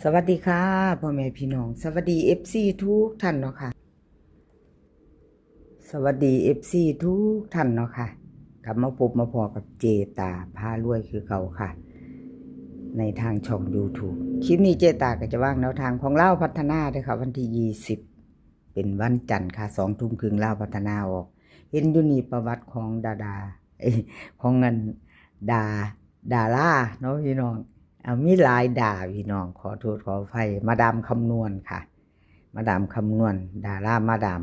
สวัสดีค่ะพ่อแม่พี่น้องสวัสดีFC ทุกท่านเนาะค่ะสวัสดี FC ทุกท่านเนาะค่ะกลับมาพบมาพอกับเจตาพารวยคือเก่าค่ะในทางช่อง YouTube คลิปนี้เจตาก็จะว่างแนวทางของเล่าพัฒนาด้วยค่ะวันที่20เป็นวันจันทร์ค่ะ2 ทุ่มครึ่งเล่าพัฒนาออกเห็นอยู่นี่ประวัติของดาของเงินดาราเนาะพี่น้องมีหลายด่าพี่น้องขอโทษขออภัยมาดามคำนวณค่ะมาดามคำนวณดารามาดาม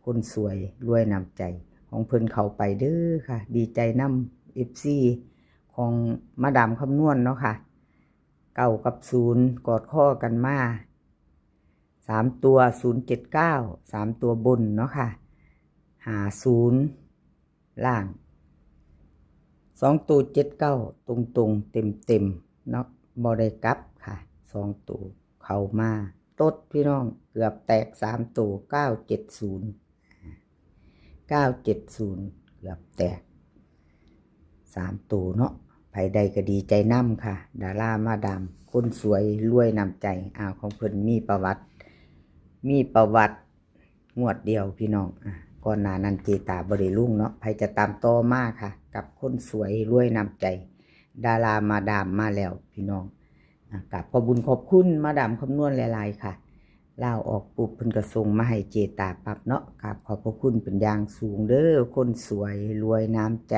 คนสวยรวยนำใจของเพิ่นเขาไปเด้อค่ะดีใจนำ FC ของมาดามคำนวณเนาะค่ะ9 กับ 0กอดข้อกันมา3 ตัว079 3 ตัวบนเนาะค่ะ50ล่าง2 ตัว79ตรงเต็มเนาะบ่ได้กลับค่ะ2 ตัวเข้ามาตดพี่น้องเกือบแตก3 ตัว970เกือบแตก3 ตัวเนาะไผใดก็ดีใจนำค่ะดารามาดามคนสวยรวยนำใจของเพิ่นมีประวัติงวดเดียวพี่น้องก่อนหน้านั้นเจตาบ่ได้ลุ่งเนาะไผจะตามต่อมาค่ะกับคนสวยรวยนำใจดารามาดามมาแล้วพี่น้องกับขอบุญขอบคุณมาดามคำนวณหลายๆค่ะลาวออกปุ๊บเพิ่นก็ส่งมาให้เจตาปรับเนาะกับขอบพระคุณเป็นอย่างสูงเด้อคนสวยรวยน้ำใจ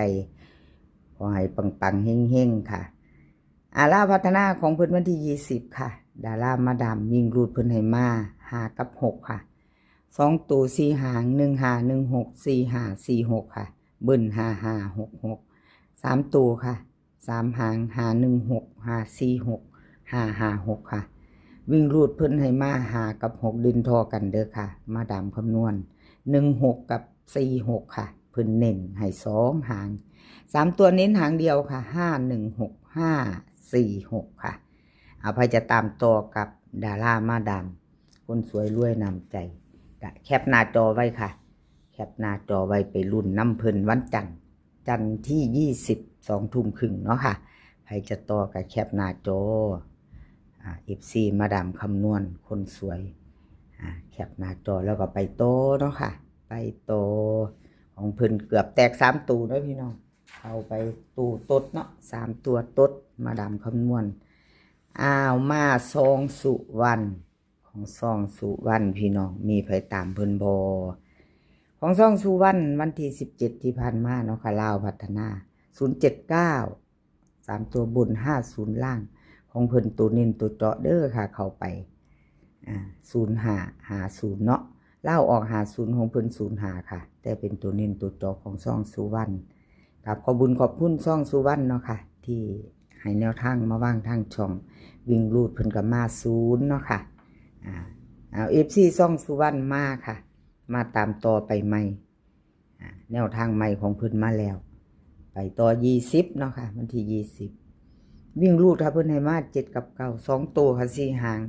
ขอให้ปังๆเฮงๆค่ะลาวพัฒนาของเพิ่นวันที่20ค่ะดารามาดามวิ่งรูดเพิ่นให้มา5 กับ 6ค่ะ2 ตัว4 หาง1 5 1 6 4 5 4 6ค่ะเบิ้ล5 5 6 6 3 ตัวค่ะ3 หาง5 1 6 5 4 6 5 5 6ค่ะวิ่งรูดเพิ่นให้มา5 กับ 6ดินทอกันเด้อค่ะมาดามคำนวณ16 กับ 46ค่ะเพิ่นเน้นให้2 หาง3 ตัวเน้นหางเดียวค่ะ5 1 6 5 4 6ค่ะภัยจะตามต่อกับดารามาดามคนสวยรวยนำใจแคปหน้าจอไว้ค่ะแคปหน้าจอไว้ไปรุ่นน้ำเพิ่นวันจันทร์ที่20 2 ทุ่มครึ่งเนาะค่ะใครจะต่อกับแคปหน้าจอFC มาดามคำนวณคนสวยแคปหน้าจอแล้วก็ไปโตเนาะค่ะไปโตของเพิ่นเกือบแตก3 ตัวเนาะพี่น้องเอาไปตู้ตดเนาะ3 ตัวตดมาดามคำนวณมาซองสุวรรณของซองสุวรรณพี่น้องมีไผตามเพิ่นบ่ของซองสุวรรณวันที่17ที่ผ่านมาเนาะค่ะลาวพัฒนา079 3 ตัวบน50ล่างของเพิ่นตัวเน้นตัวเจาะเด้อค่ะเข้าไป0550เนาะลาวออก50ของเพิ่น05ค่ะแต่เป็นตัวเน้นตัวเจาะของซองสุวรรณกับขอบุญขอบคุณซองสุวรรณเนาะค่ะที่ให้แนวทางมาว่างทางช่องวิ่งรูดเพิ่นก็มา0เนาะค่ะFC ซองสุวรรณมาค่ะมาตามต่อไปใหม่แนวทางใหม่ของเพิ่นมาแล้วไปต่อ20เนาะค่ะวันที่20วิ่งรูดค่ะเพิ่นให้มา7 กับ 9 2 ตัวค่ะ4 หาง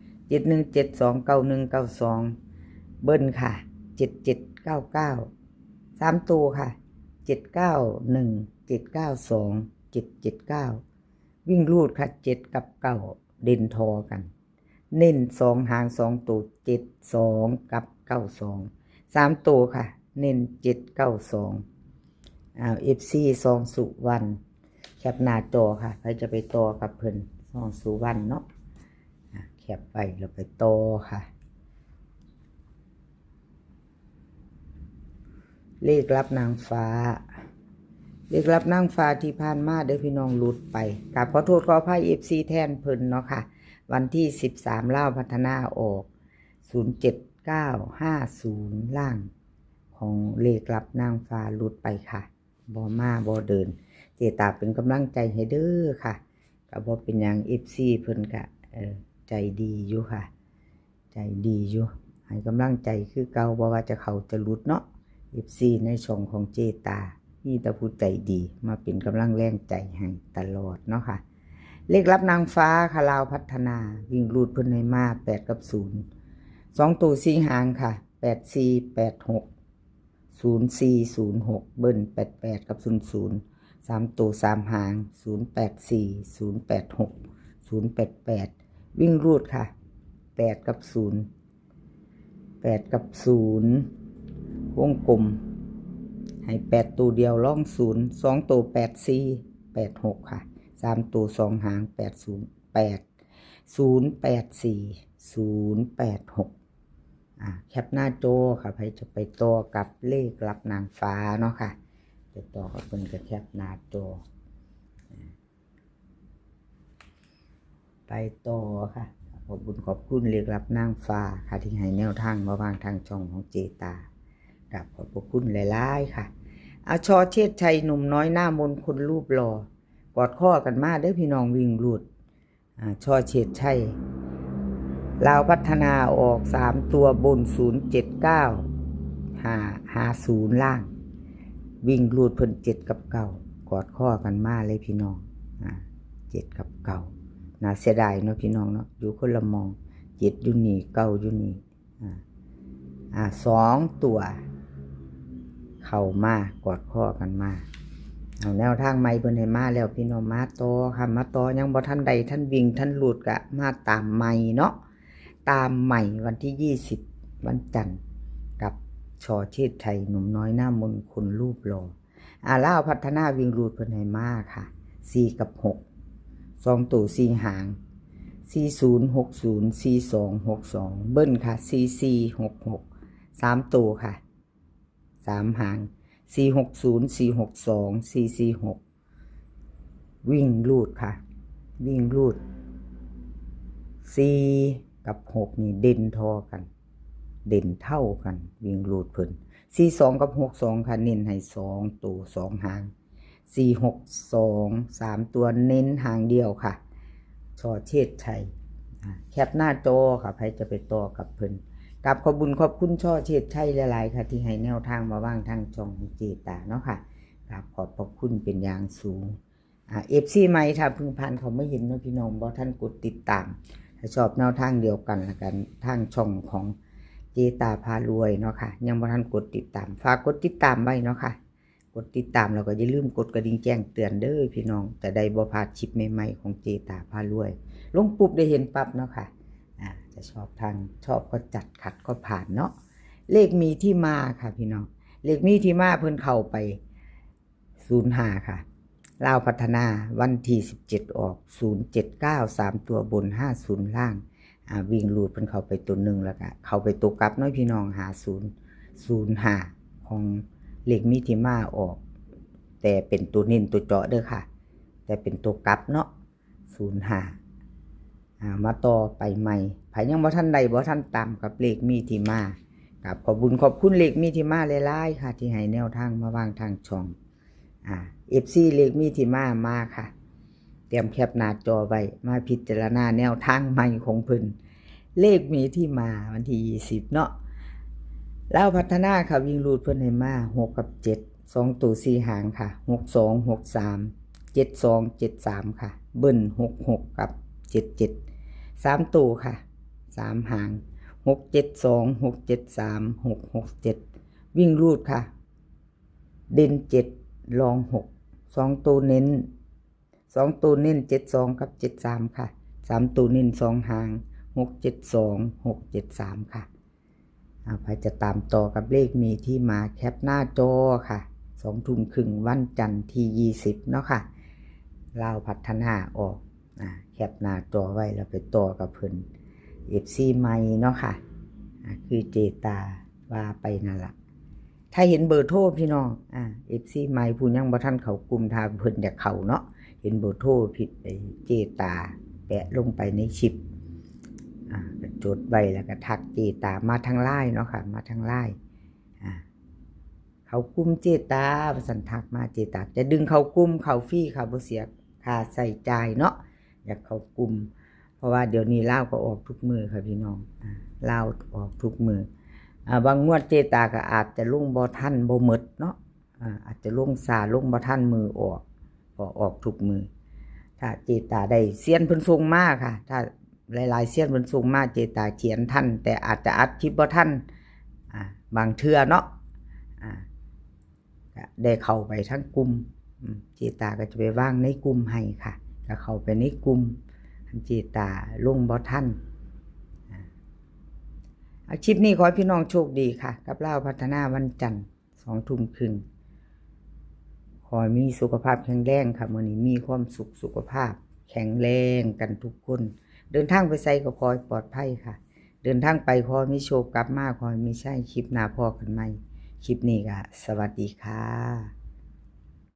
7 1 7 2 9 1 9 2เบิ้ลค่ะ7 7 9 9 3 ตัวค่ะ7 9 1 7 9 2 7 7 9วิ่งรูดค่ะ7 กับ 9เด่นทอกันเน้น2 หาง 2 ตัว7 2 กับ 9 2 3 ตัวค่ะเน้น7 9 2FC ซองสุวรรณแคปหน้าจอค่ะใครจะไปต่อกับเพิ่นซองสุวรรณเนาะแคปไปแล้วไปต่อค่ะเลขรับนางฟ้าที่ผ่านมาเด้อพี่น้องหลุดไปกับขอโทษขออภัย FC แทนเพิ่นเนาะค่ะวันที่13ลาวพัฒนาออก07950ล่างของเลขรับนางฟ้าหลุดไปค่ะบ่มาบ่เดินเจตาเป็นกำลังใจให้เด้อค่ะก็บ่เป็นหยัง FC เพิ่นก็ใจดีอยู่ค่ะใจดีอยู่ให้กำลังใจคือเก่าบ่ว่าจะเขาจะหลุดเนาะ FC ในช่องของเจตามีแต่ผู้ใจดีมาเป็นกำลังแรงใจให้ตลอดเนาะค่ะเลขรับนางฟ้าค่ะลาวพัฒนาวิ่งรูดเพิ่นให้มา8 กับ 0 2 ตัว4 หางค่ะ8 4 8 6 0 4 0 6เบิ้ล88 กับ 00 3 ตัว 3 หาง0 8 4 0 8 6 0 8 8 วิ่งรูดค่ะ8กับ0 8กับ0วงกลมให้8ตัวเดียวล่อง0 2ตัว8 4 8 6ค่ะ3ตัว2หาง8 0 8 0 8 4 0 8 6แคปหน้าจอค่ะใครจะไปต่อกับเลขรับนางฟ้าเนาะค่ะไปต่อกับเพิ่นก็แคปหน้าจอไปต่อค่ะขอบคุณเลขรับนางฟ้าค่ะที่ให้แนวทางมาวางทางช่องของเจตากับขอบคุณหลายๆค่ะชอเชษชัยหนุ่มน้อยหน้ามนคนรูปหล่อกอดข้อกันมาเด้อพี่น้องวิ่งรูดชอเชษชัยลาวพัฒนาออก3ตัวบน079 50ล่างวิ่งรูดเพิ่น7กับ9กอดข้อกันมาเลยพี่น้อง7กับ9น่าเสียดายเนาะพี่น้องเนาะอยู่คนละมอง7อยู่นี่9อยู่นี่2ตัวเข้ามากอดข้อกันมาเอาแนวทางใหม่เพิ่นให้มาแล้วพี่น้องมาต่อค่ะมาต่อยังบ่ทันใดท่านวิ่งท่านหลุดกะมาตามใหม่เนาะตามใหม่วันที่20วันจันทร์กับชอเชษชัยหนุ่มน้อยหน้ามนคนรูปหล่อลาวพัฒนาวิ่งรูดเพิ่นให้มาค่ะ4กับ6 2ตัว4หาง4060 4262เบิ้ลค่ะ4466 3ตัวค่ะ3หาง460 462 446วิ่งรูดค่ะวิ่งรูด4กับ6นี่เด่นทอกันเด่นเท่ากันวิ่งรูดเพิ่น42กับ62ค่ะเน้นให้2ตัว2หาง462 3ตัวเน้นหางเดียวค่ะชอเชษชัยแคปหน้าจอค่ะใครจะไปต่อกับเพิ่นกับขอบคุณช่อเชษชัยหลายๆค่ะที่ให้แนวทางมาว่างทางช่องของเจตาเนาะค่ะกับขอบคุณเป็นอย่างสูงFC ใหม่ถ้าเพิ่งผ่านเขาไม่เห็นเนาะพี่น้องบ่ท่านกดติดตามถ้าชอบแนวทางเดียวกันละกันทางช่องของเจตาพารวยเนาะค่ะยังบ่ทันกดติดตามฝากกดติดตามไว้เนาะค่ะกดติดตามแล้วก็อย่าลืมกดกระดิ่งแจ้งเตือนเด้อพี่น้องจะได้บ่พลาดคลิปใหม่ๆของเจตาพารวยลงปุ๊บได้เห็นปั๊บเนาะค่ะจะชอบก็จัดขัดก็ผ่านเนาะเลขมีที่มาค่ะพี่น้องเลขมีที่มาเพิ่นเข้าไป05ค่ะลาวพัฒนาวันที่17ออก079 3ตัวบน50ล่างวิ่งรูดเพิ่นเข้าไปตัว1แล้วก็เข้าไปตัวกลับเนาะพี่น้อง5005ของเลขมีที่มาออกแต่เป็นตัวเน้นตัวเจาะเด้อค่ะแต่เป็นตัวกลับเนาะ05มาต่อไปใหม่ไผยังบ่ทันใดบ่ทันตามกับเลขมีที่มากับขอบคุณเลขมีที่มาหลายๆค่ะที่ให้แนวทางมาวางทางช่องFC เลขมีที่มาค่ะเตรียมแคปหน้าจอไว้มาพิจารณาแนวทางใหม่ของเพิ่นเลขมีที่มาวันที่20เนาะลาวพัฒนาค่ะวิ่งรูดเพิ่นให้มา6กับ7 2ตัว4หางค่ะ62 63 72 73ค่ะเบิ้ล66กับ77 3ตัวค่ะ3หาง672 673 667วิ่งรูดค่ะเด่น7รอง6 2ตัวเน้น72กับ73ค่ะ3ตัวเน้น2หาง672 673ค่ะใครจะตามต่อกับเลขมีที่มาแคปหน้าจอค่ะ20:30วันจันทร์ที่20เนาะค่ะลาวพัฒนาออกแคปหน้าจอไว้แล้วไปต่อกับเพิ่น FC ใหม่เนาะค่ะคือเจตาว่าไปนั่นล่ะถ้าเห็นเบอร์โทรพี่น้องFC ใหม่ผู้ยังบ่ทันเข้ากลุ่มทางเพิ่นอยากเข้าเนาะเห็นเบอร์โทรผิดเจตาแปะลงไปในชิปจดไว้แล้วก็ทักเจตามาทาง LINE เนาะค่ะมาทาง LINE เขากลุ่มเจตาประสันทักมาเจตาจะดึงเขากลุ่มเขาฟรีเขาบ่เสียค่าใส่จ่ายเนาะอยากเขากลุ่มเพราะว่าเดี๋ยวนี้ลาวก็ออกทุกมือค่ะพี่น้องลาวออกทุกมือบางงวดเจตาก็อาจจะลงบ่ทันบ่หมดเนาะอาจจะลงซาลงบ่ทันมือออกทุกมือถ้าเจตาได้เซียนเพิ่นส่งมาค่ะถ้าหลายๆเซียนเพิ่นส่งมาเจตาเขียนทันแต่อาจจะอัดคลิปบ่ทันบางเทื่อเนาะได้เข้าไปทั้งกลุ่มเจตาก็จะไปวางในกลุ่มให้ค่ะก็เข้าไปในกลุ่ม เจตาลงบ่ทันคลิปนี้ขอให้พี่น้องโชคดีค่ะกับเล่าพัฒนาวันจันทร์20:30น.ขอให้มีสุขภาพแข็งแรงค่ะมื้อนี้มีความสุขสุขภาพแข็งแรงกันทุกคนเดินทางไปไสก็ขอให้ปลอดภัยค่ะเดินทางไปขอให้มีโชคกลับมาขอให้มีชัยคลิปหน้าพอกันใหม่คลิปนี้ก็สวัสดีค่ะ